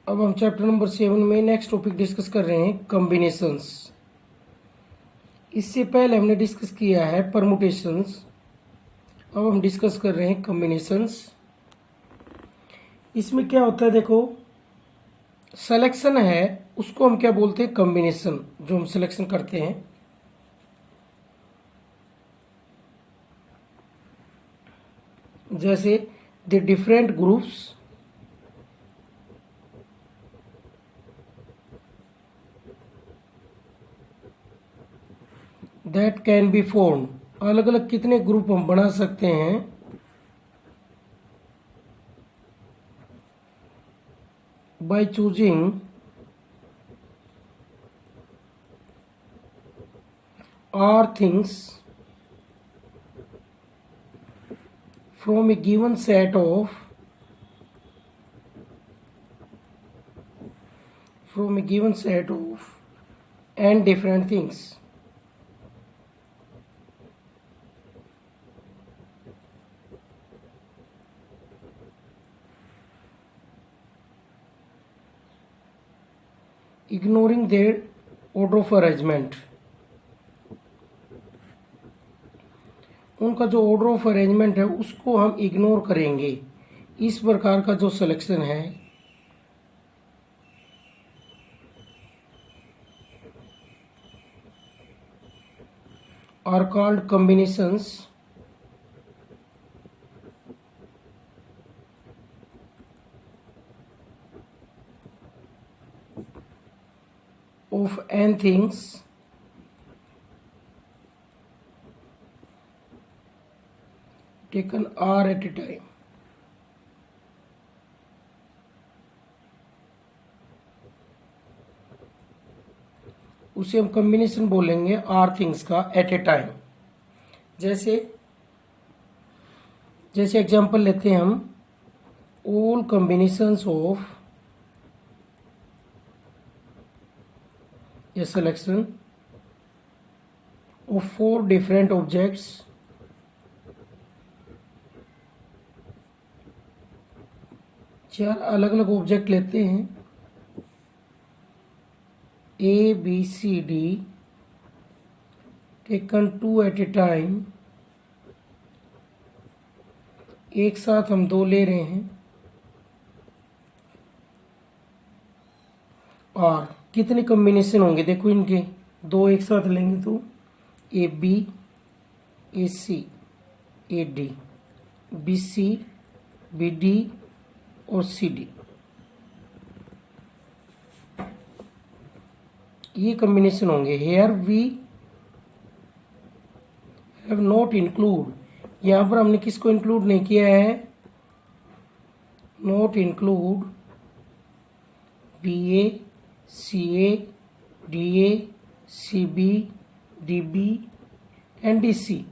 अब हम chapter number 7 में नेक्स्ट टॉपिक डिस्कस कर रहे हैं कॉम्बिनेशंस। इससे पहले हमने डिस्कस किया है परमुटेशंस, अब हम डिस्कस कर रहे हैं कॉम्बिनेशंस। इसमें क्या होता है, देखो सिलेक्शन है उसको हम क्या बोलते हैं, कॉम्बिनेशन। जो हम सिलेक्शन करते हैं, जैसे the different groups that can be form, अलग अलग कितने ग्रुप हम बना सकते हैं by choosing r things from a given set of n different things. Ignoring their order of arrangement, उनका जो ऑर्डर ऑफ अरेंजमेंट है उसको हम इग्नोर करेंगे। इस प्रकार का जो सिलेक्शन है are called combinations of n things taken r at a time। उसे हम कॉम्बिनेशन बोलेंगे आर थिंग्स का एट ए टाइम। जैसे एग्जांपल लेते हैं हम, all combinations of a selection of 4 different objects चार अलग अलग ऑब्जेक्ट लेते हैं, A B C D, taken 2 at a time, एक साथ हम 2 ले रहे हैं। और कितने कॉम्बिनेशन होंगे, देखो इनके 2 एक साथ लेंगे तो A B, A C, A D, B C, B D और सी डी, ये कॉम्बिनेशन होंगे। Here we have not include, यहां पर हमने किसको इंक्लूड नहीं किया है, not include B A, C A, D A, C B, D B and D C,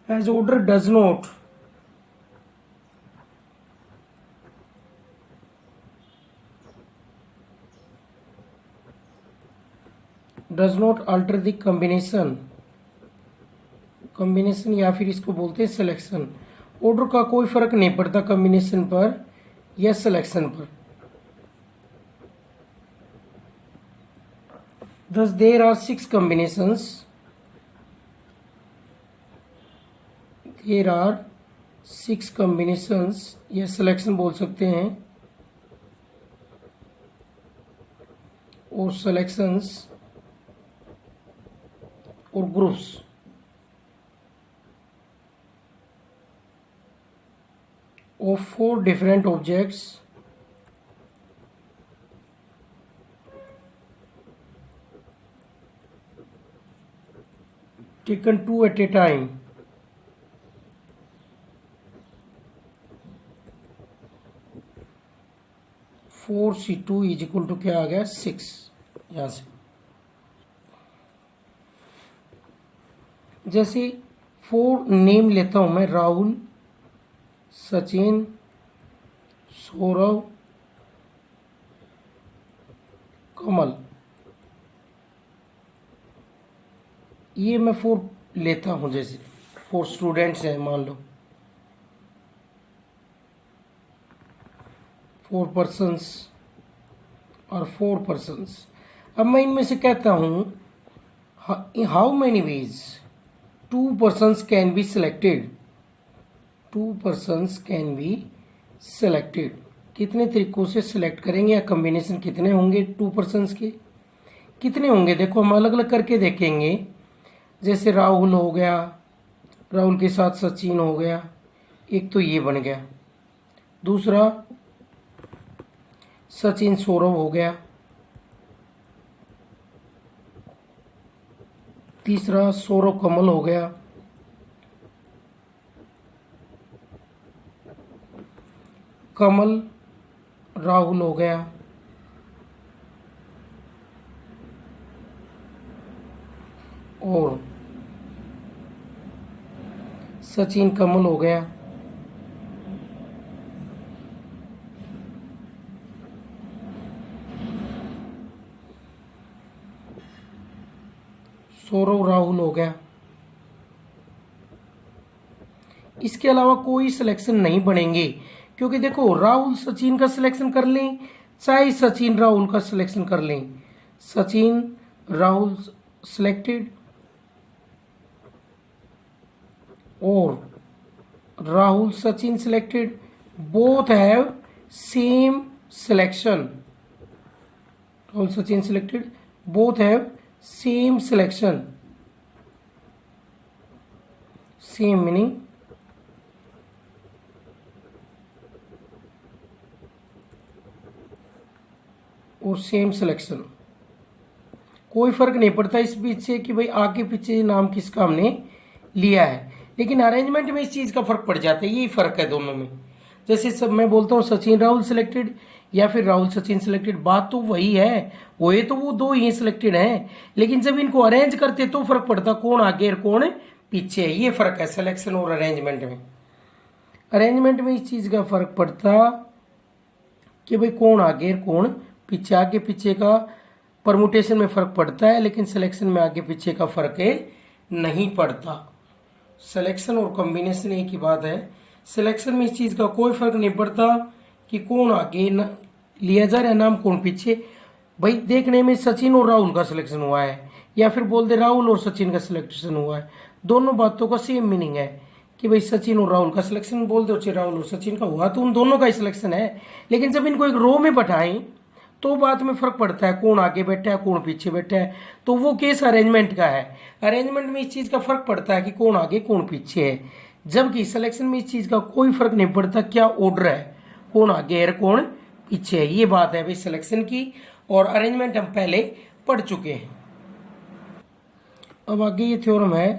as order does not alter the combination या फिर इसको बोलते हैं सिलेक्शन। ऑर्डर का कोई फर्क नहीं पड़ता कॉम्बिनेशन पर या सिलेक्शन पर। Thus there are 6 combinations, या सिलेक्शन बोल सकते हैं, और सिलेक्शंस और groups of 4 different objects taken 2 at a time। 4C2 is equal to क्या आ गया, 6। यहां से जैसे 4 नेम लेता हूं मैं, राहुल, सचिन, सौरव, कमल, ये मैं 4 लेता हूं। जैसे 4 स्टूडेंट्स हैं मान लो, 4 persons और 4 persons। अब मैं इनमें से कहता हूं how many ways 2 persons can be selected, 2 persons can be selected, कितने तरीकों से सिलेक्ट करेंगे या कॉम्बिनेशन कितने होंगे 2 persons के, कितने होंगे देखो हम अलग अलग करके देखेंगे। जैसे राहुल हो गया, राहुल के साथ सचिन हो गया, एक तो ये बन गया। दूसरा सचिन सौरभ हो गया। तीसरा सौरभ कमल हो गया। कमल राहुल हो गया। और सचिन कमल हो गया। सौरव राहुल हो गया। इसके अलावा कोई सिलेक्शन नहीं बनेंगे, क्योंकि देखो राहुल सचिन का सिलेक्शन कर लें, चाहे सचिन राहुल का सिलेक्शन कर लें, सचिन राहुल सिलेक्टेड और Rahul Sachin selected, both have same selection, Rahul Sachin selected, both have same selection, same meaning और सेम सिलेक्शन। कोई फर्क नहीं पड़ता इस बीच से कि भाई आगे पीछे नाम किसका हमने लिया है, लेकिन अरेंजमेंट में इस चीज का फर्क पड़ जाता है, यही फर्क है दोनों में। जैसे सब मैं बोलता हूँ सचिन राहुल सिलेक्टेड या फिर राहुल सचिन सिलेक्टेड, बात तो वही है, वो तो वो दो ही सिलेक्टेड हैं, लेकिन जब इनको अरेंज करते तो फर्क पड़ता कौन आगे और कौन पीछे है। ये फर्क है सिलेक्शन और अरेंजमेंट में। अरेंजमेंट में इस चीज का फर्क पड़ता कि भाई कौन आगे और कौन पीछे, आगे पीछे का परमुटेशन में फर्क पड़ता है, लेकिन सिलेक्शन में आगे पीछे का फर्क नहीं पड़ता। सिलेक्शन और कॉम्बिनेशन एक ही बात है। सिलेक्शन में इस चीज का कोई फर्क नहीं पड़ता कि कौन आगे लिया जा रहा है नाम कौन पीछे। भाई देखने में सचिन और राहुल का सिलेक्शन हुआ है या फिर बोल दे राहुल और सचिन का सिलेक्शन हुआ है, दोनों बातों का सेम मीनिंग है कि भाई सचिन और राहुल का सिलेक्शन बोल दो, चाहे राहुल और सचिन का हुआ तो उन दोनों का ही सिलेक्शन है। लेकिन जब इनको एक रो में बैठाएं तो बात में फर्क पड़ता है कौन आगे बैठा है कौन पीछे बैठा है, तो वो केस अरेंजमेंट का है। अरेंजमेंट में इस चीज का फर्क पड़ता है कि कौन आगे कौन पीछे है, जबकि सिलेक्शन में इस चीज का कोई फर्क नहीं पड़ता क्या ऑर्डर है, कौन आगे है कौन पीछे है। ये बात है भाई सिलेक्शन की, और अरेंजमेंट हम पहले पढ़ चुके हैं। अब आगे ये थ्योरम है,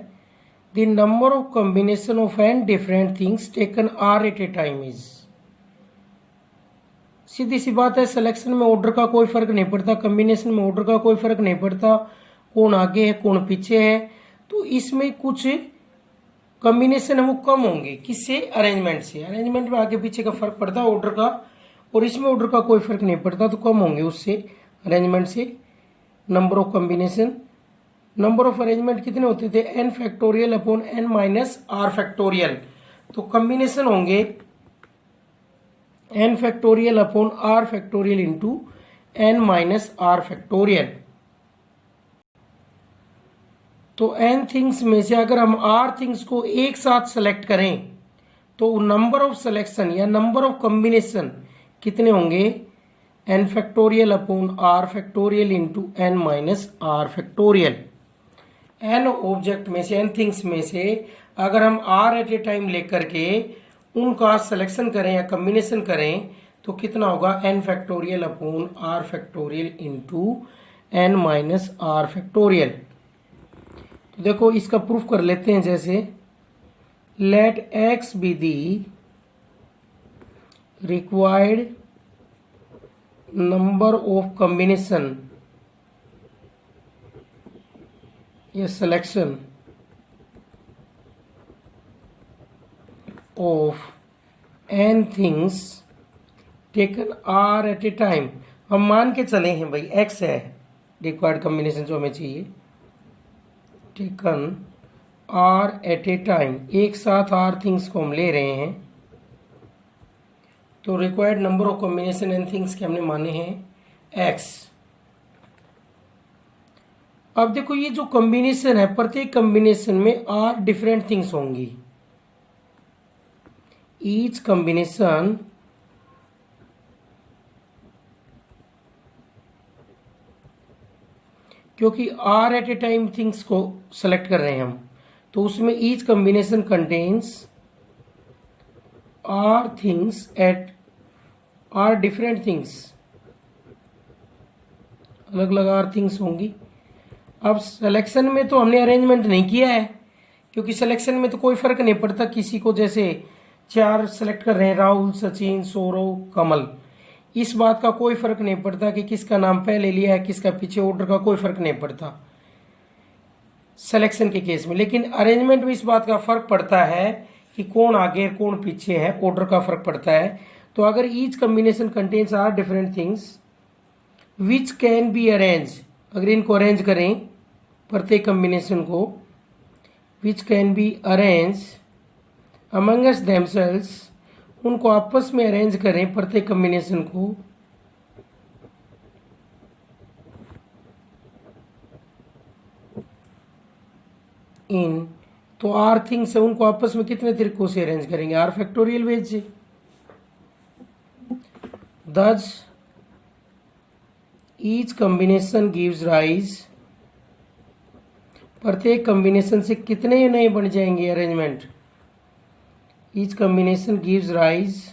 the number of combination of n different things taken r at a time is. सीधी सी बात है, सिलेक्शन में ऑर्डर का कोई फर्क नहीं पड़ता, कॉम्बिनेशन में ऑर्डर का कोई फर्क नहीं पड़ता, कौन आगे है कौन पीछे है। तो इसमें कुछ कॉम्बिनेशन है वो कम होंगे, किससे, अरेंजमेंट से। अरेंजमेंट में आगे पीछे का फर्क पड़ता है ऑर्डर का, और इसमें ऑर्डर का कोई फर्क नहीं पड़ता, तो कम होंगे उससे, अरेंजमेंट से। Number of combination, number of arrangement कितने होते थे, n factorial upon n minus r factorial. तो कॉम्बिनेशन होंगे n factorial upon r factorial into n minus r factorial. तो n थिंग्स में से अगर हम r थिंग्स को एक साथ सेलेक्ट करें तो नंबर ऑफ सिलेक्शन या नंबर ऑफ कॉम्बिनेशन कितने होंगे, n factorial upon r factorial into n minus r factorial. n object में से, n थिंग्स में से अगर हम r एट ए टाइम लेकर के उनका सिलेक्शन करें या कॉम्बिनेशन करें तो कितना होगा, n factorial upon r factorial into n minus r factorial. तो देखो इसका प्रूफ कर लेते हैं। जैसे let x be the required number of combination या selection of n things taken r at a time. हम मान के चले हैं भाई x है रिक्वायर्ड कॉम्बिनेशन जो हमें चाहिए, taken r at a time, एक साथ r थिंग्स को हम ले रहे हैं, तो required number of combination and things के हमने माने हैं एक्स। अब देखो ये जो कॉम्बिनेशन है, प्रत्येक कॉम्बिनेशन में आर डिफरेंट थिंग्स होंगी। ईच कॉम्बिनेशन क्योंकि r at a time things को सेलेक्ट कर रहे हैं हम, तो उसमें each combination contains r things at r different things, अलग अलग आर थिंग्स होंगी। अब सिलेक्शन में तो हमने अरेंजमेंट नहीं किया है, क्योंकि सिलेक्शन में तो कोई फर्क नहीं पड़ता किसी को, जैसे 4 सेलेक्ट कर रहे हैं, राहुल, सचिन, सौरव, कमल, इस बात का कोई फर्क नहीं पड़ता कि किसका नाम पहले लिया है किसका पीछे, ऑर्डर का कोई फर्क नहीं पड़ता सिलेक्शन के केस में। लेकिन अरेंजमेंट में इस बात का फर्क पड़ता है कि कौन आगे कौन पीछे है, ऑर्डर का फर्क पड़ता है। तो अगर each combination contains r different things which can be arrange, अगर इनको अरेंज करें प्रत्येक कॉम्बिनेशन को, which can be arrange amongst themselves, उनको आपस में अरेंज करें प्रत्येक कॉम्बिनेशन को इन, तो आर थिंग्स है, उनको आपस में कितने तरीकों से अरेंज करेंगे, आर फैक्टोरियल वे से। Thus each combination gives rise, प्रत्येक कॉम्बिनेशन से कितने नए बन जाएंगे arrangement, each combination gives rise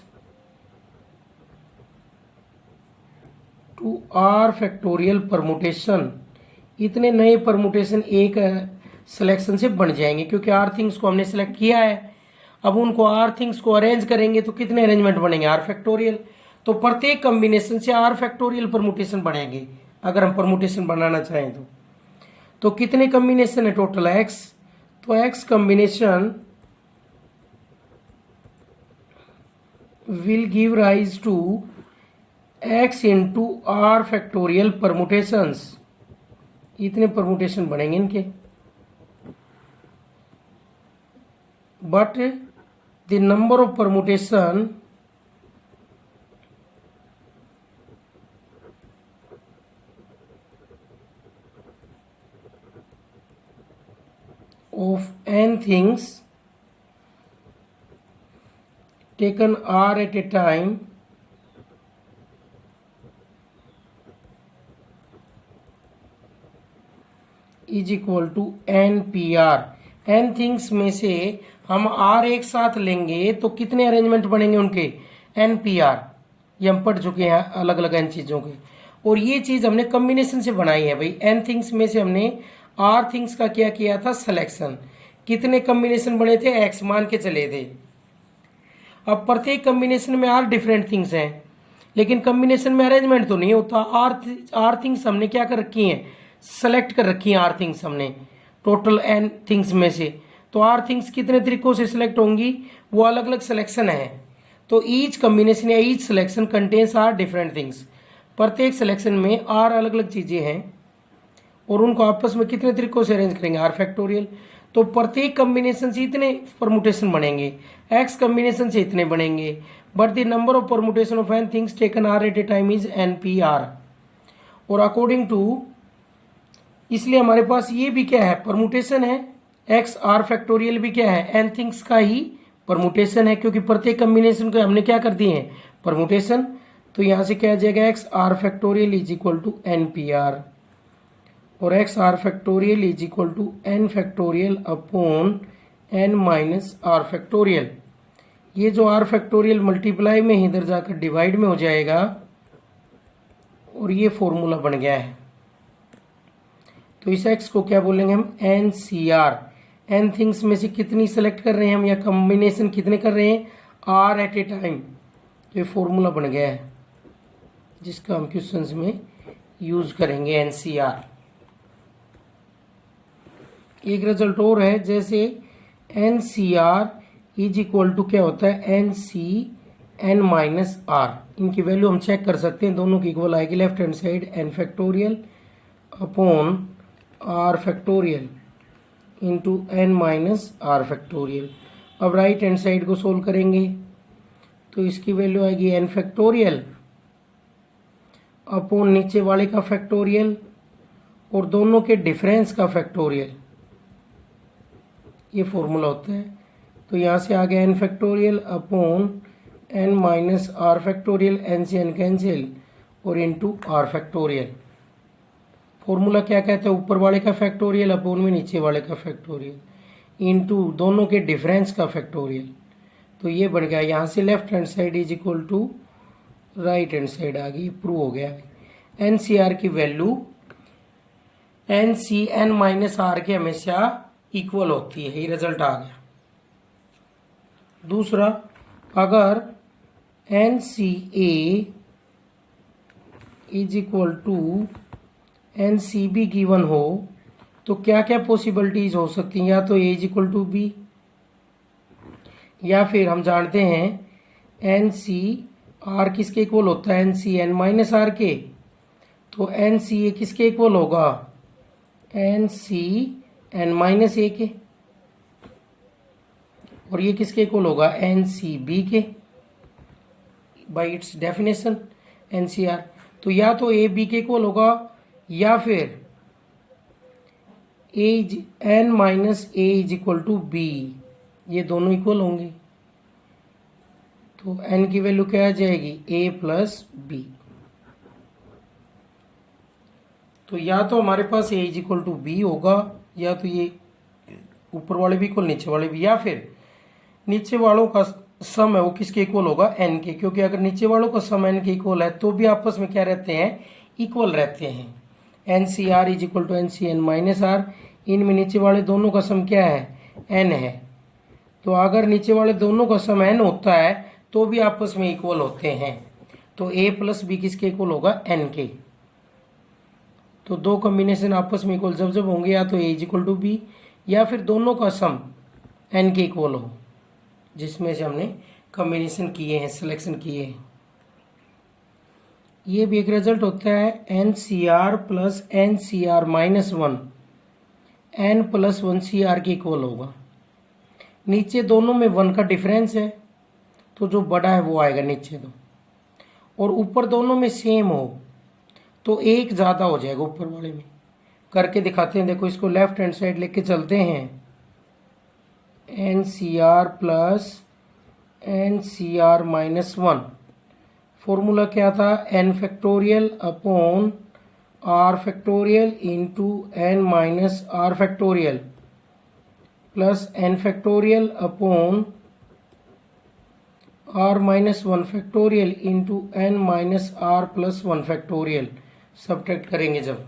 to r factorial permutation, इतने नए परमुटेशन एक सिलेक्शन से बन जाएंगे, क्योंकि आर थिंग्स को हमने सेलेक्ट किया है। अब उनको आर थिंग्स को अरेंज करेंगे तो कितने अरेंजमेंट बनेंगे, आर फैक्टोरियल। तो प्रत्येक कॉम्बिनेशन से आर फैक्टोरियल परमुटेशन बनेंगे अगर हम परमुटेशन बनाना चाहें तो कितने कॉम्बिनेशन है टोटल, एक्स, तो x combination will give rise to x into r factorial permutations, इतने परमुटेशन बनेंगे इनके। But the number of permutation of n things taken r at a time is equal to npr। n things में से हम r एक साथ लेंगे तो कितने अरेंजमेंट बनेंगे उनके, npr, ये हम पढ़ चुके हैं अलग अलग n चीजों के। और ये चीज हमने कॉम्बिनेशन से बनाई है भाई, n थिंग्स में से हमने आर थिंग्स का क्या किया था सिलेक्शन, कितने कॉम्बिनेशन बने थे, एक्स मान के चले थे। अब प्रत्येक कॉम्बिनेशन में आर डिफरेंट थिंग्स हैं, लेकिन कॉम्बिनेशन में अरेंजमेंट तो नहीं होता। आर थिंग्स हमने क्या कर रखी हैं, सेलेक्ट कर रखी हैं आर थिंग्स हमने टोटल एन थिंग्स में से। तो आर थिंग्स कितने तरीकों से सिलेक्ट होंगी, वो अलग अलग सिलेक्शन है। तो ईच कॉम्बिनेशन या each selection contains r different things, प्रत्येक सिलेक्शन में आर अलग अलग चीजें हैं और उनको आपस में कितने तरीकों से अरेंज करेंगे, आर फैक्टोरियल। तो प्रत्येक कॉम्बिनेशन से इतने परमुटेशन बनेंगे, एक्स कॉम्बिनेशन से इतने बनेंगे, but the number of permutation of n things taken r at a time is n P r. और अकॉर्डिंग टू, इसलिए हमारे पास ये भी क्या है, परमुटेशन है, एक्स आर फैक्टोरियल भी क्या है, एन थिंग्स का ही परमुटेशन है, क्योंकि प्रत्येक कॉम्बिनेशन को हमने क्या कर दिए हैं, परमुटेशन। तो यहां से क्या आ जाएगा, x r factorial is equal to n P r, और x r factorial is equal to n factorial upon n minus r factorial. ये जो आर फैक्टोरियल मल्टीप्लाई में इधर जाकर डिवाइड में हो जाएगा और ये फॉर्मूला बन गया है। तो इस एक्स को क्या बोलेंगे हम, एन सी आर। एन थिंग्स में से कितनी सेलेक्ट कर रहे हैं हम, या कॉम्बिनेशन कितने कर रहे हैं, आर एट ए टाइम। ये फॉर्मूला बन गया है जिसका हम क्वेश्चंस में यूज करेंगे, एन सी आर। एक रिजल्ट और है, जैसे n C r is equal to क्या होता है, एन सी एन माइनस आर। इनकी वैल्यू हम चेक कर सकते हैं, दोनों की इक्वल आएगी। Left hand side n factorial upon r factorial into n minus r factorial. अब राइट हैंड साइड को सोल्व करेंगे तो इसकी वैल्यू आएगी n फैक्टोरियल अपॉन नीचे वाले का फैक्टोरियल और दोनों के डिफरेंस का फैक्टोरियल। ये फॉर्मूला होता है। तो यहाँ से आ गया n factorial upon n minus r factorial, n से n कैंसिल और इनटू आर फैक्टोरियल। फॉर्मूला क्या कहता है? ऊपर वाले का फैक्टोरियल अपॉन में नीचे वाले का फैक्टोरियल इनटू दोनों के डिफरेंस का फैक्टोरियल। तो ये बन गया। यहाँ से left hand side is equal to right hand side आ गई, प्रूव हो गया। एन सी आर की वैल्यू एन सी एन माइनस आर के हमेशा इक्वल होती है। ये रिजल्ट आ गया। दूसरा, अगर n C a is equal to n C b given हो तो क्या क्या पॉसिबिलिटीज हो सकती हैं? या तो a is equal to b, या फिर हम जानते हैं एन सी आर किसके इक्वल होता है? एन सी एन माइनस आर के। तो एन सी ए किसके इक्वल होगा? N C n minus a के। और ये किसके इक्वल होगा? एन सी बी के by its definition n C r. तो या तो ए बी के इक्वल होगा या फिर a n minus a is equal to b, ये दोनों इक्वल होंगे। तो एन की वैल्यू क्या आ जाएगी? ए प्लस बी। तो या तो हमारे पास ए इज इक्वल टू बी होगा, या तो ये ऊपर वाले भी इक्वल नीचे वाले भी, या फिर नीचे वालों का सम है वो किसके इक्वल होगा? एन के। क्योंकि अगर नीचे वालों का सम एन के इक्वल है तो भी आपस में क्या रहते हैं? इक्वल रहते हैं। N C r is equal to n C n minus r, इनमें नीचे वाले दोनों का सम क्या है? एन है। तो अगर नीचे वाले दोनों का सम एन होता है तो भी आपस में इक्वल होते हैं। तो ए प्लस बी किसके इक्वल होगा? एन के। तो दो कॉम्बिनेशन आपस में इक्वल जब जब होंगे, या तो a is equal to b या फिर दोनों का सम एन के इक्वल हो, जिसमें से हमने कॉम्बिनेशन किए हैं, सिलेक्शन किए हैं। ये भी एक रिजल्ट होता है एन सी आर प्लस एन सी r minus one n plus one C r के इक्वल होगा। नीचे दोनों में वन का डिफरेंस है तो जो बड़ा है वो आएगा नीचे दो, और ऊपर दोनों में सेम हो तो एक ज़्यादा हो जाएगा ऊपर वाले में। करके दिखाते हैं, देखो इसको लेफ्ट हैंड साइड लेके चलते हैं। एन सी आर प्लस एन सी आर माइनस वन, फॉर्मूला क्या था? N factorial upon r factorial into n minus r factorial plus n factorial upon r minus one factorial into n minus r plus one factorial. Subtract करेंगे जब,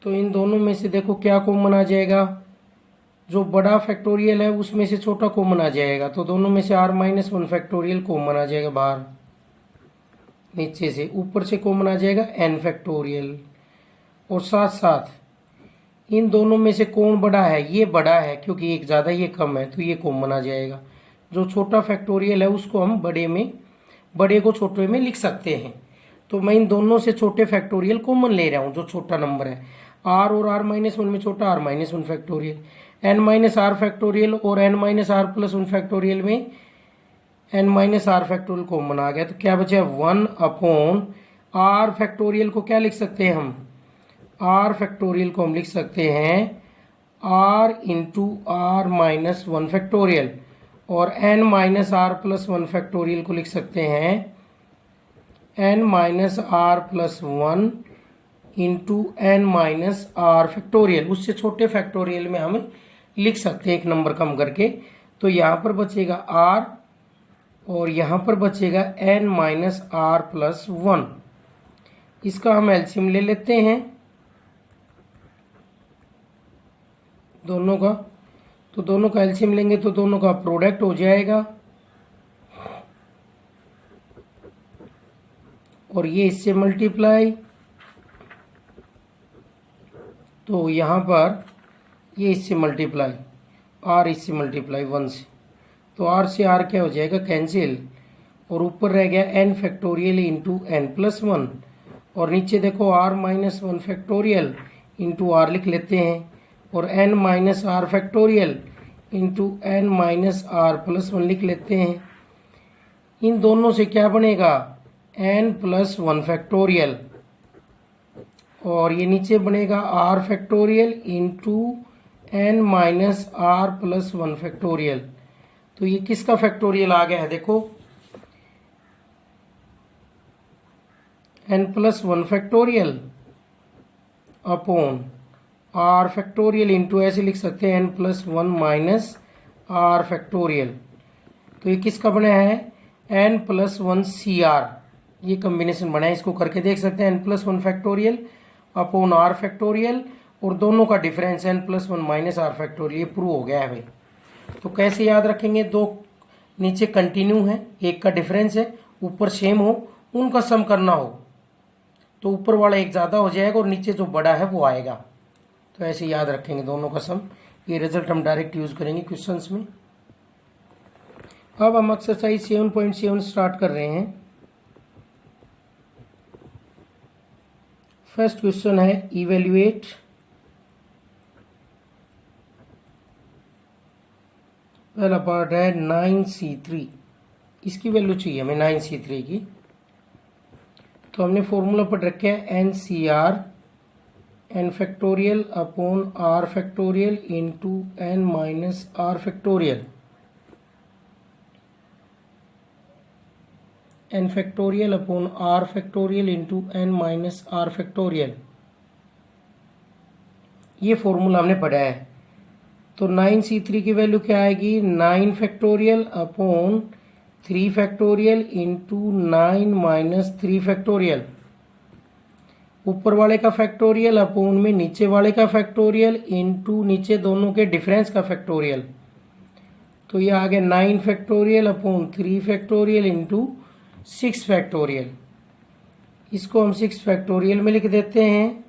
तो इन दोनों में से देखो क्या कॉमन आ जाएगा? जो बड़ा फैक्टोरियल है उसमें से छोटा कॉमन आ जाएगा। तो दोनों में से r minus one factorial common आ जाएगा बाहर, नीचे से। ऊपर से कॉमन आ जाएगा एन फैक्टोरियल। और साथ साथ इन दोनों में से कौन बड़ा है? ये बड़ा है, क्योंकि एक ज़्यादा ये कम है, तो ये कॉमन आ जाएगा। जो छोटा फैक्टोरियल है उसको हम बड़े को छोटे में लिख सकते हैं। तो मैं इन दोनों से छोटे फैक्टोरियल कॉमन ले रहा हूँ, जो छोटा नंबर है। आर और आर माइनस वन में छोटा r minus one factorial, n minus r factorial और n minus r plus one factorial में n minus r factorial common आ गया। तो क्या बचा? वन अपॉन आर फैक्टोरियल को क्या लिख सकते हैं हम? आर फैक्टोरियल को हम लिख सकते हैं r into r minus one factorial, और n minus r plus one factorial को लिख सकते हैं n minus r plus one into n minus r factorial. उससे छोटे फैक्टोरियल में हम लिख सकते हैं एक नंबर कम करके। तो यहाँ पर बचेगा आर और यहाँ पर बचेगा n minus r plus one. इसका हम एलसीएम ले लेते हैं दोनों का। तो दोनों का एलसीएम लेंगे तो दोनों का प्रोडक्ट हो जाएगा, और ये इससे मल्टीप्लाई, तो यहाँ पर ये इससे मल्टीप्लाई, आर इससे मल्टीप्लाई वन से, तो आर से आर क्या हो जाएगा? कैंसिल। और ऊपर रह गया n factorial into n plus one, और नीचे देखो r minus one factorial into r लिख लेते हैं, और n minus r factorial into n minus r plus one लिख लेते हैं। इन दोनों से क्या बनेगा, एन प्लस वन फैक्टोरियल, और ये नीचे बनेगा r factorial into n minus r plus one factorial. तो ये किसका फैक्टोरियल आ गया है, देखो n plus one factorial upon r factorial into ऐसे लिख सकते हैं n plus one minus r factorial. तो ये किसका बना है, n plus one C r, ये कॉम्बिनेशन बना है। इसको करके देख सकते हैं, n plus one factorial upon r factorial और दोनों का difference N plus one minus r factorial, ये प्रूव हो गया है भाई। तो कैसे याद रखेंगे, दो नीचे कंटिन्यू है, एक का डिफरेंस है, ऊपर सेम हो, उनका सम करना हो तो ऊपर वाला एक ज़्यादा हो जाएगा और नीचे जो बड़ा है वो आएगा। तो ऐसे याद रखेंगे दोनों का सम। ये रिजल्ट हम डायरेक्ट यूज करेंगे क्वेश्चंस में। अब हम एक्सरसाइज 7.7 स्टार्ट कर रहे हैं। फर्स्ट क्वेश्चन है इवेल्युएट पहला पार्ट है 9C3, इसकी वैल्यू चाहिए हमें 9C3 की। तो हमने फॉर्मूला पढ़ रखा है NCR n factorial upon r factorial into n minus r factorial, n factorial upon r factorial into n minus r factorial, ये फॉर्मूला हमने पढ़ा है। तो 9C3 की वैल्यू क्या आएगी, 9 factorial upon 3 factorial into 9 minus 3 factorial, ऊपर वाले का फैक्टोरियल अपॉन में नीचे वाले का फैक्टोरियल इंटू नीचे दोनों के डिफरेंस का फैक्टोरियल। तो ये आ गया 9 factorial upon 3 factorial into 6 factorial. इसको हम 6 फैक्टोरियल में लिख देते हैं,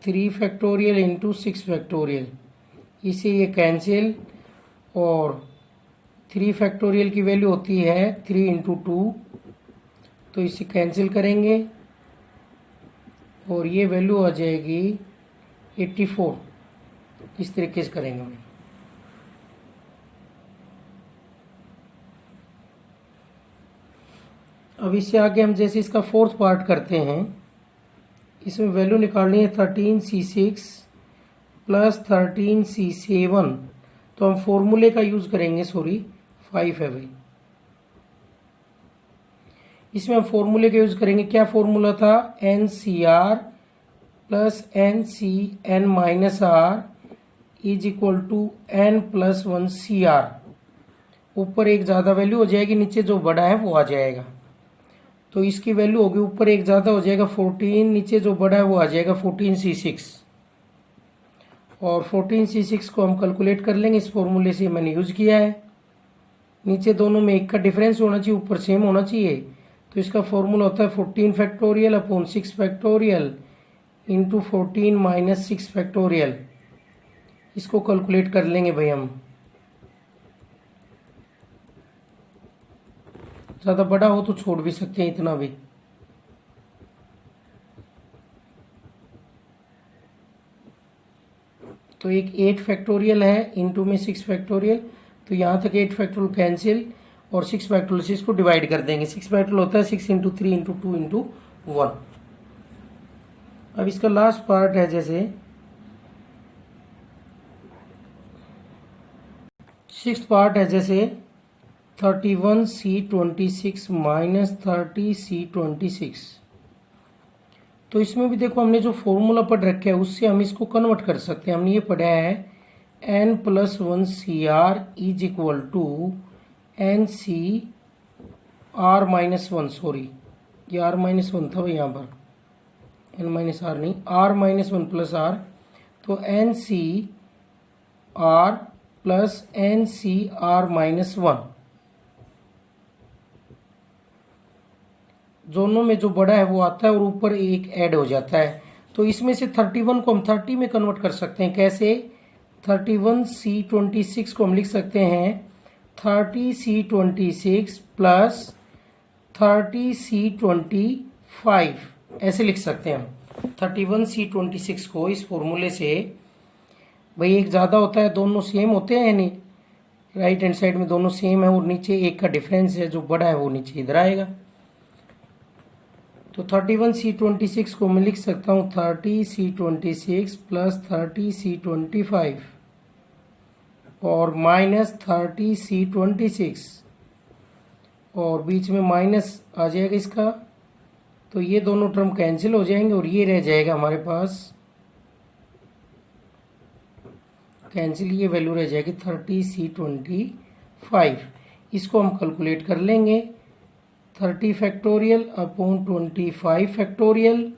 3 फैक्टोरियल इंटू 6 फैक्टोरियल, इसे ये कैंसिल, और 3 फैक्टोरियल की वैल्यू होती है 3 इंटू 2, तो इसे कैंसिल करेंगे और ये वैल्यू आ जाएगी 84। इस तरीके से करेंगे हम। अब इससे आगे हम जैसे इसका फोर्थ पार्ट करते हैं, इसमें वैल्यू निकालनी है 13C6 प्लस 13C7। तो हम फॉर्मूले का यूज करेंगे, 5 है भाई, इसमें हम फॉर्मूले का यूज करेंगे। क्या फॉर्मूला था, NCR plus NCN minus R is equal to N plus 1 CR। ऊपर एक ज़्यादा वैल्यू हो जाएगी, नीचे जो बड़ा है वो आ जाएगा। तो इसकी वैल्यू होगी, ऊपर एक ज़्यादा हो जाएगा 14, नीचे जो बड़ा है वो आ जाएगा 14C6, और 14C6 को हम कैलकुलेट कर लेंगे। इस फॉर्मूले से मैंने यूज किया है। नीचे दोनों में एक का डिफरेंस होना चाहिए, ऊपर सेम होना चाहिए। तो इसका फॉर्मूला होता है 14 factorial upon 6 factorial into 14 minus 6 factorial. इसको कैलकुलेट कर लेंगे भाई हम। ज़्यादा बड़ा हो तो छोड़ भी सकते हैं इतना भी। तो एक 8 फैक्टोरियल है, इंटू में 6 फैक्टोरियल, तो यहाँ तक 8 फैक्टोरियल कैंसिल और 6 फैक्टोरियल से इसको डिवाइड कर देंगे। 6 फैक्टोरियल होता है 6 इंटू 3 इंटू 2 इंटू 1। अब इसका लास्ट पार्ट है, जैसे 6th पार्ट है, जैसे 31C26 माइनस 30C26। तो इसमें भी देखो हमने जो फॉर्मूला पढ़ रखा है उससे हम इसको कन्वर्ट कर सकते हैं। हमने ये पढ़ा है n plus 1 CR is equal to NC R minus 1, sorry ये R माइनस 1 था यहाँ पर, n माइनस R नहीं, R माइनस 1 प्लस R। तो NC R plus NC R minus 1, दोनों में जो बड़ा है वो आता है और ऊपर एक ऐड हो जाता है। तो इसमें से 31 को हम 30 में कन्वर्ट कर सकते हैं। कैसे, 31C26 को हम लिख सकते हैं 30C26 प्लस 30C25, ऐसे लिख सकते हैं हम। 31C26 को इस फॉर्मूले से भाई एक ज़्यादा होता है, दोनों सेम होते हैं या नहीं, राइट हैंड साइड में दोनों सेम है और नीचे एक का डिफरेंस है, जो बड़ा है वो नीचे इधर आएगा। तो 31C26 को मैं लिख सकता हूँ 30C26 प्लस 30C25 और माइनस 30C26 और बीच में माइनस आ जाएगा इसका, तो ये दोनों टर्म कैंसिल हो जाएंगे और ये रह जाएगा हमारे पास कैंसिल, ये वैल्यू रह जाएगी 30C25। इसको हम कैलकुलेट कर लेंगे 30 फैक्टोरियल अपॉन 25 फैक्टोरियल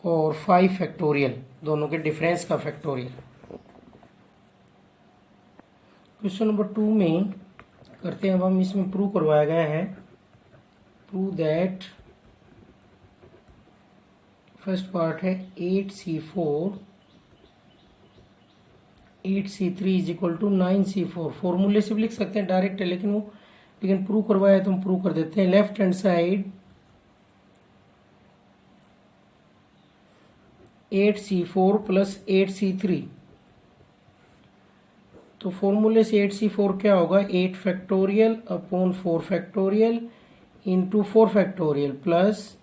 और 5 फैक्टोरियल, दोनों के डिफरेंस का फैक्टोरियल। क्वेश्चन नंबर 2 में करते हैं, अब हम इसमें प्रूव करवाया गया है, प्रूव दैट, फर्स्ट पार्ट है 8C3 is equal to 9C4। फॉर्मूले से भी लिख सकते हैं डायरेक्ट है, लेकिन प्रूव करवाया है तो हम प्रूव कर देते हैं। Left hand side 8C4 plus 8C3, तो फॉर्मूले से 8C4 क्या होगा, 8 factorial upon 4 factorial into 4 factorial plus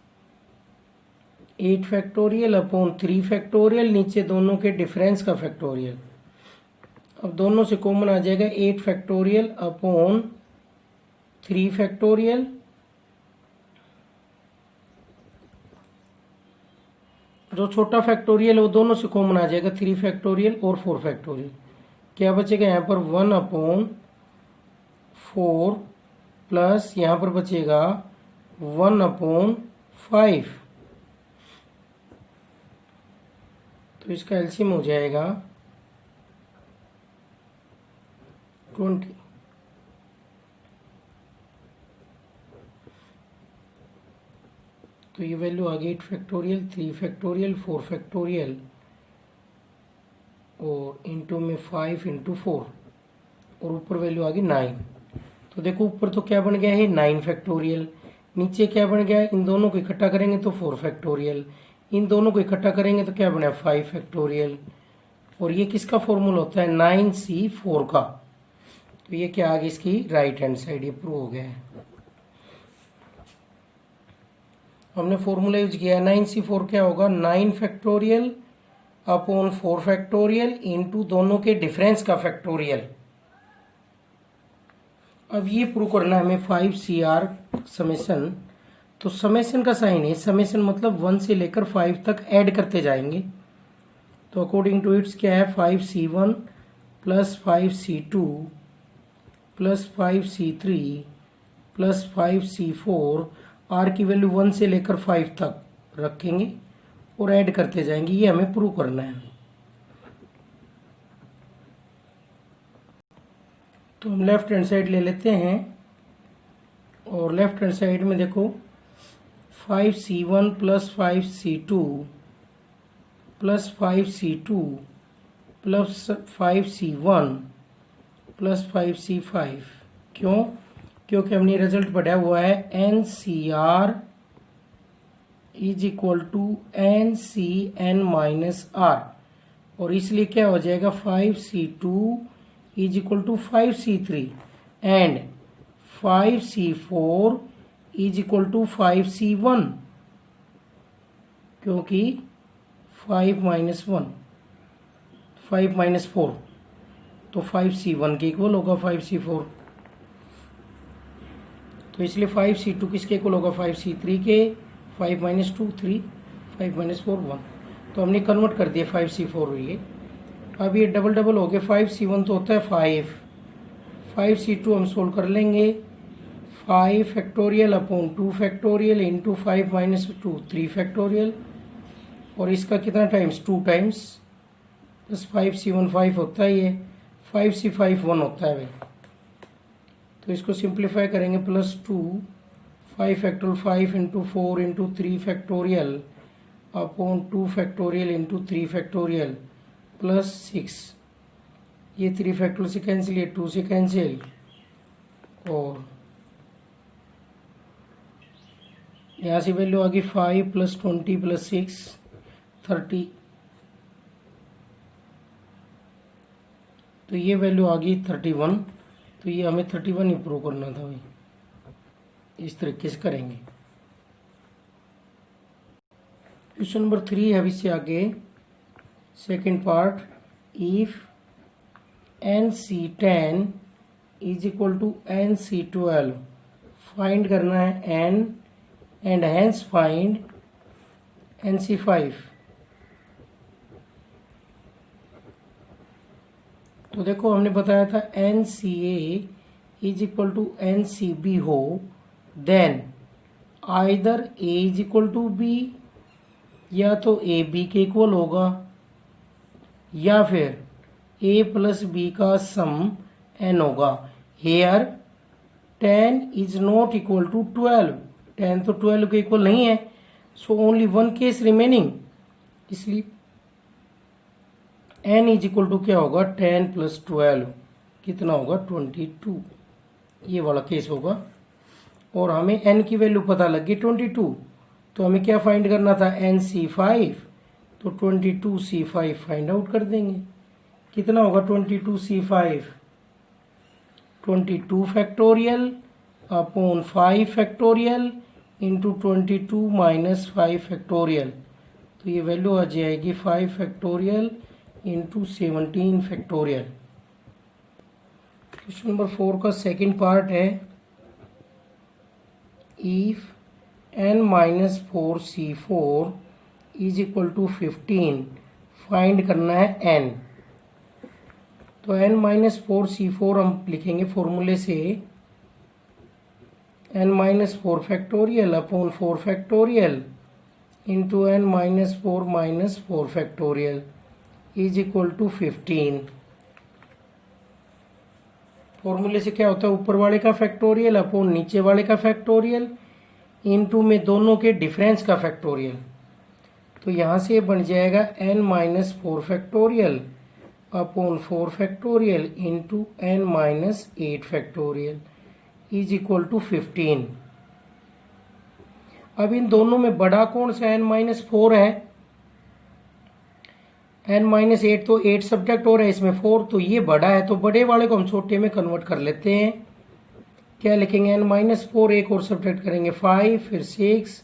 8 factorial upon 3 factorial, नीचे दोनों के डिफरेंस का फैक्टोरियल। अब दोनों से कॉमन आ जाएगा 8 फैक्टोरियल अपॉन 3 फैक्टोरियल, जो छोटा फैक्टोरियल है वो दोनों से कॉमन आ जाएगा 3 फैक्टोरियल और 4 फैक्टोरियल। क्या बचेगा यहाँ पर 1 अपॉन 4 प्लस यहाँ पर बचेगा 1 अपॉन 5, तो इसका एलसीएम हो जाएगा 20। तो ये वैल्यू आ गई 8 फैक्टोरियल 3 फैक्टोरियल 4 फैक्टोरियल और इंटू में 5 इंटू 4 और ऊपर वैल्यू आ गई 9। तो देखो ऊपर तो क्या बन गया है 9 फैक्टोरियल, नीचे क्या बन गया है, इन दोनों को इकट्ठा करेंगे तो 4 फैक्टोरियल, इन दोनों को इकट्ठा करेंगे तो क्या बना 5 फैक्टोरियल, और ये किसका फॉर्मूला होता है 9C4 का। तो ये क्या आ गई इसकी राइट हैंड साइड, ये प्रूव हो गया है। हमने फॉर्मूला यूज किया है 9C4 क्या होगा 9 फैक्टोरियल अपॉन 4 फैक्टोरियल इंटू दोनों के डिफरेंस का फैक्टोरियल। अब ये प्रूव करना है हमें 5CR समेशन, तो समेशन का साइन है, समेशन मतलब 1 से लेकर 5 तक ऐड करते जाएंगे। तो अकॉर्डिंग टू इट्स क्या है 5C1 plus 5C2 plus 5C3 plus 5C4, आर की वैल्यू 1 से लेकर 5 तक रखेंगे और ऐड करते जाएंगे, ये हमें प्रूव करना है। तो हम लेफ्ट हैंड साइड ले लेते हैं और लेफ्ट हैंड साइड में देखो 5C1 plus 5C2 plus 5C2 plus 5C1 plus 5C5, क्यों, क्योंकि हमने रिजल्ट पढ़ा हुआ है NCR is equal to NCN minus R, और इसलिए क्या हो जाएगा 5C2 is equal to 5C3 and 5C4 is equal to 5C1, क्योंकि 5 माइनस 1 5 माइनस 4, तो 5C1 के इक्वल होगा 5C4, तो इसलिए 5C2 किसके इक्वल होगा 5C3 के, 5 माइनस 2 3 5 माइनस 4 1, तो हमने कन्वर्ट कर दिया 5C4 ये। अब ये डबल डबल हो गया, 5C1 तो होता है 5C2 हम सोल्व कर लेंगे 5 factorial upon 2 factorial into 5 minus 2 3 factorial, और इसका कितना टाइम्स 2 टाइम्स प्लस 5C1 5 होता है, ये 5C5 1 होता है भाई। तो इसको सिंप्लीफाई करेंगे plus 2 5 factorial 5 into 4 into 3 factorial upon 2 factorial into 3 factorial plus 6, ये 3 फैक्टोरियल से कैंसिल, ये 2 से कैंसिल, और यहाँ से वैल्यू आ गई 5 प्लस 20 प्लस 6 30, तो ये वैल्यू आ गई 31। तो ये हमें 31 ही प्रूव करना था भाई, इस तरीके से करेंगे। क्वेश्चन नंबर 3 है अभी से आगे, second part. If NC10 is equal to NC12, find करना है n and hence find NC5। तो देखो हमने बताया था NCA is equal to NCB हो, then either A is equal to B, या तो A B के इक्वल होगा, या फिर A प्लस B का सम n होगा। Here 10 is not equal to 12, 10 तो 12 के इक्वल नहीं है, so only one case remaining, इसलिए n इज इक्वल टू क्या होगा 10 प्लस 12, कितना होगा 22, ये वाला केस होगा। और हमें n की वैल्यू पता लगी 22, तो हमें क्या फाइंड करना था NC5, तो 22C5 फाइंड आउट कर देंगे। कितना होगा 22C5, 22 factorial upon 5 factorial into 22 minus 5 factorial, तो ये वैल्यू आ जाएगी 5 factorial into 17 factorial. Question number 4 का सेकेंड पार्ट है। If n minus 4C4 is equal to 15, find करना है n। तो n माइनस 4C4 हम लिखेंगे फॉर्मूले से, n minus 4 factorial upon 4 factorial into n minus 4 factorial is equal to 15। फॉर्मूले से क्या होता है, ऊपर वाले का फैक्टोरियल अपॉन नीचे वाले का फैक्टोरियल इनटू में दोनों के डिफरेंस का फैक्टोरियल। तो यहाँ से बन जाएगा n minus 4 factorial upon 4 factorial into n minus 8 factorial is equal to 15। अब इन दोनों में बड़ा कौन सा n माइनस 4 है, n माइनस 8, तो 8 सब्जेक्ट हो रहा है इसमें 4, तो ये बड़ा है, तो बड़े वाले को हम छोटे में कन्वर्ट कर लेते हैं। क्या लिखेंगे, n माइनस 4, एक और सब्जेक्ट करेंगे 5, फिर 6,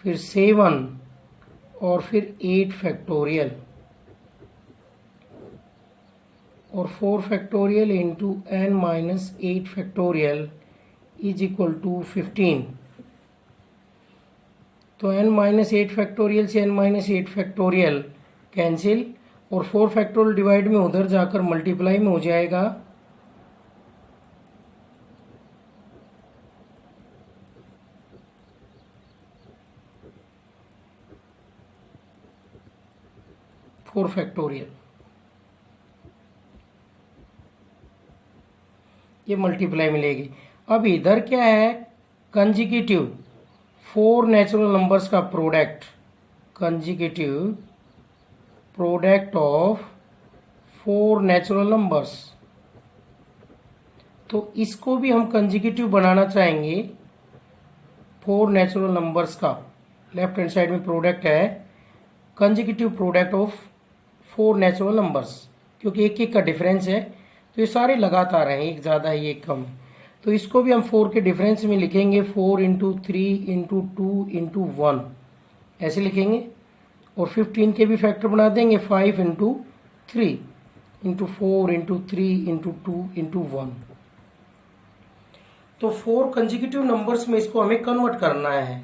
फिर 7 और फिर 8 फैक्टोरियल, और 4 factorial into n minus 8 factorial is equal to 15। तो n माइनस 8 फैक्टोरियल से n माइनस 8 फैक्टोरियल कैंसिल, और 4 फैक्टोरियल डिवाइड में उधर जाकर मल्टीप्लाई में हो जाएगा। फोर फैक्टोरियल, ये मल्टीप्लाई मिलेगी। अब इधर क्या है, कंजिक्यूटिव 4 नेचुरल नंबर्स का product, consecutive product of 4 natural numbers. तो इसको भी हम कंजिक्यूटिव बनाना चाहेंगे 4 नेचुरल नंबर्स का। लेफ्ट हैंड साइड में प्रोडक्ट है, consecutive product of 4 natural numbers, क्योंकि एक एक का डिफरेंस है, तो ये सारे लगातार हैं, एक ज़्यादा है एक कम है। तो इसको भी हम 4 के डिफरेंस में लिखेंगे, 4 इंटू 3 इंटू 2 इंटू 1 ऐसे लिखेंगे। और 15 के भी फैक्टर बना देंगे, 5 into 3 into 4 into 3 into 2 into 1। तो 4 कंजिक्यूटिव नंबर्स में इसको हमें कन्वर्ट करना है।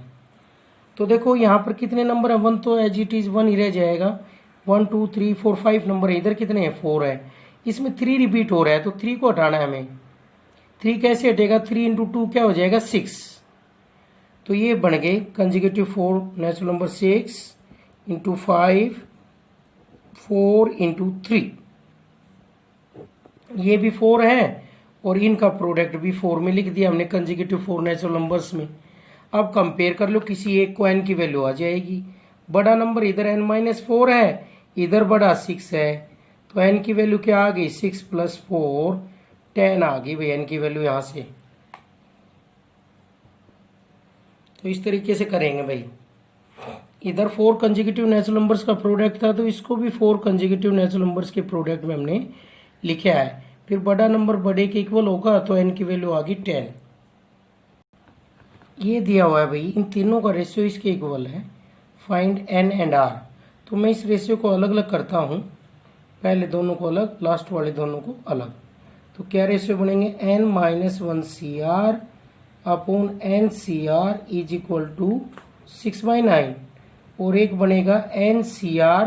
तो देखो यहाँ पर कितने नंबर है, 1 तो एज इट इज 1 ही रह जाएगा, 1 2 3 4 5 नंबर है, इधर कितने हैं 4 है, इसमें 3 रिपीट हो रहा है, तो 3 को हटाना है हमें। 3 कैसे हटेगा, 3 इंटू 2 क्या हो जाएगा 6। तो ये बन गए consecutive 4 natural number, 6 into 5 4 into 3, ये भी 4 है और इनका प्रोडक्ट भी 4 में लिख दिया हमने कंजिक्यूटिव 4 नेचुरल नंबर्स में। अब कंपेयर कर लो, किसी एक को n की वैल्यू आ जाएगी। बड़ा नंबर इधर n माइनस 4 है, इधर बड़ा 6 है, तो n की वैल्यू क्या आ गई, 6 प्लस 4 10 आ गई भाई n की वैल्यू यहाँ से। तो इस तरीके से करेंगे भाई। इधर 4 कंजिक्यूटिव नेचुरल नंबर्स का प्रोडक्ट था, तो इसको भी 4 कंजिक्यूटिव नेचुरल नंबर्स के प्रोडक्ट में हमने लिखा है, फिर बड़ा नंबर बड़े के इक्वल होगा तो n की वैल्यू आ गई 10। ये दिया हुआ है भाई, इन तीनों का रेशियो इसके इक्वल है, फाइंड n एंड r। तो मैं इस रेशियो को अलग अलग करता हूँ, पहले दोनों को अलग, लास्ट वाले दोनों को अलग। तो क्या रेशियो बनेंगे, n minus 1 CR upon n CR is equal to 6/9, और एक बनेगा n CR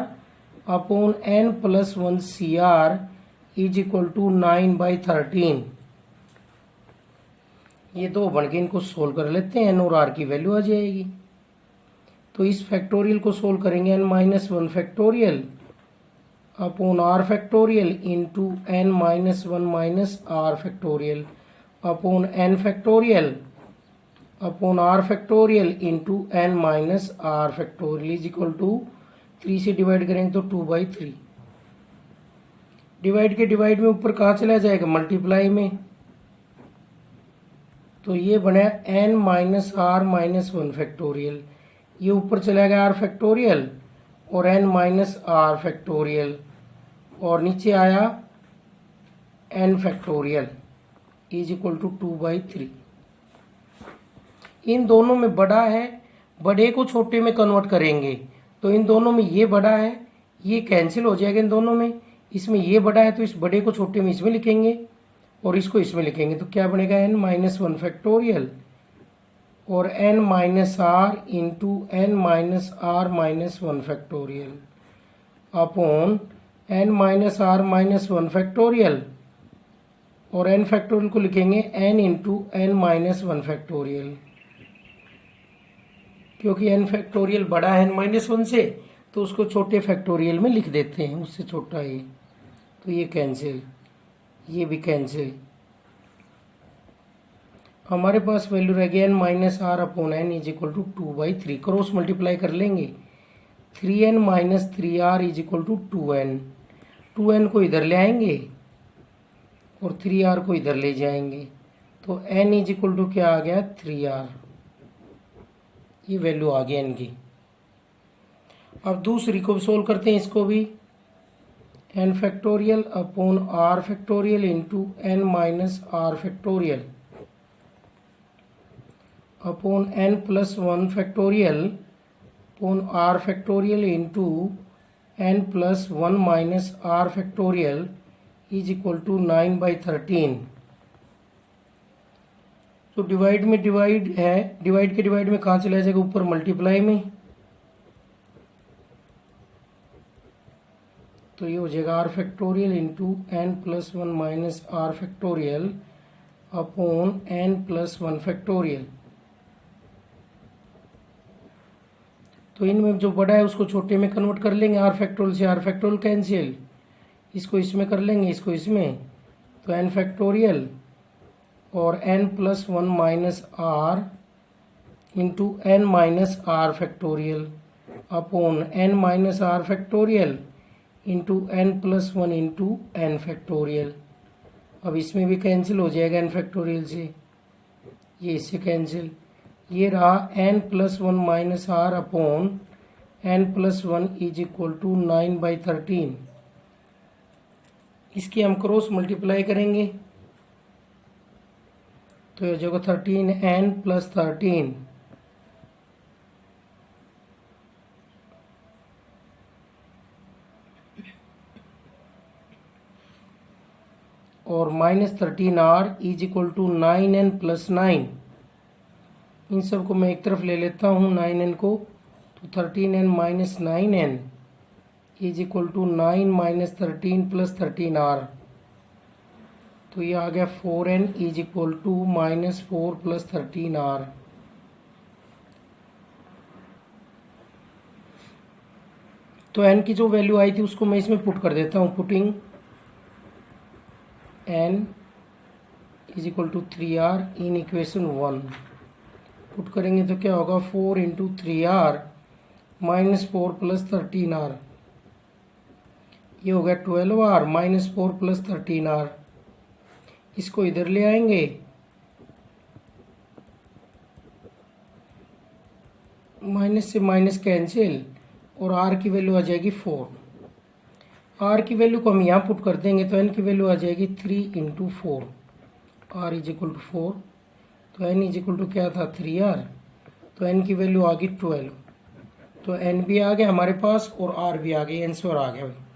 upon n plus 1 CR is equal to 9/13। ये दो बन के, इनको सोल्व कर लेते हैं, n और r की वैल्यू आ जाएगी। तो इस फैक्टोरियल को सोल्व करेंगे, n minus 1 factorial upon r factorial into n minus 1 minus r factorial upon n factorial upon r factorial into n minus r factorial is equal to 3 से divide करेंगे तो 2/3। डिवाइड के डिवाइड में ऊपर कहाँ चला जाएगा, मल्टीप्लाई में। तो ये बना n minus r minus 1 factorial, ये ऊपर चला गया r फैक्टोरियल और n माइनस r फैक्टोरियल, और नीचे आया n factorial is equal to 2/3। इन दोनों में बड़ा है, बड़े को छोटे में कन्वर्ट करेंगे, तो इन दोनों में ये बड़ा है, ये कैंसिल हो जाएगा इन दोनों में। इसमें ये बड़ा है तो इस बड़े को छोटे में इसमें लिखेंगे और इसको इसमें लिखेंगे, तो क्या बनेगा, n माइनस 1 फैक्टोरियल और n minus r into n minus r minus 1 factorial upon n minus r minus 1 factorial, और n फैक्टोरियल को लिखेंगे n into n minus 1 factorial. क्योंकि n फैक्टोरियल बड़ा है n माइनस 1 से, तो उसको छोटे फैक्टोरियल में लिख देते हैं, उससे छोटा ये। तो ये कैंसिल, ये भी कैंसिल। हमारे पास वैल्यू रह गई n minus r upon n is equal to 2/3। Cross multiply कर लेंगे, 3n minus 3r is equal to 2n। 2n को इधर ले आएंगे और 3r को इधर ले जाएंगे, तो n इज इक्वल टू क्या आ गया, 3r। ये वैल्यू आ गई n की। अब दूसरी को सोल्व करते हैं, इसको भी n factorial upon r factorial into n minus r factorial upon n plus 1 factorial upon r factorial into n plus 1 minus r factorial is equal to 9/13। तो डिवाइड में डिवाइड है, डिवाइड के डिवाइड में कहाँ चला जाएगा, ऊपर मल्टीप्लाई में। तो ये हो जाएगा r factorial into n plus 1 minus r factorial upon n plus 1 factorial. तो इनमें जो बड़ा है उसको छोटे में कन्वर्ट कर लेंगे, r फैक्टोरियल से r फैक्टोरियल कैंसिल, इसको इसमें कर लेंगे, इसको इसमें, तो n फैक्टोरियल और n plus 1 minus r into n minus r factorial upon n minus r factorial into n plus 1 into n factorial. अब इसमें भी कैंसिल हो जाएगा n फैक्टोरियल से, ये इससे कैंसिल। ये रहा n plus 1 minus r upon n plus 1 is equal to 9/13। इसकी हम क्रॉस मल्टीप्लाई करेंगे, तो ये जगह 13n प्लस 13 और minus 13r is equal to 9n plus 9। इन सब को मैं एक तरफ ले लेता हूँ 9n को, तो 13n minus 9n is equal to 9 minus 13 plus 13r। तो ये आ गया 4n is equal to minus 4 plus 13r। तो n की जो वैल्यू आई थी उसको मैं इसमें पुट कर देता हूँ, putting n is equal to 3r in equation 1। Put करेंगे तो क्या होगा, 4 into 3r minus 4 plus 13r, ये हो गया 12r माइनस 4 प्लस 13r। इसको इधर ले आएंगे, माइनस से माइनस कैंसिल, और r की वैल्यू आ जाएगी 4। आर की वैल्यू को हम यहाँ पुट कर देंगे तो एन की वैल्यू आ जाएगी 3 × 4, आर इज इक्वल टू 4, तो एन इज इक्वल टू क्या था 3R, तो एन की वैल्यू आ गई 12, तो एन भी आ गया हमारे पास और आर भी आ गई, आंसर आ गया भाई।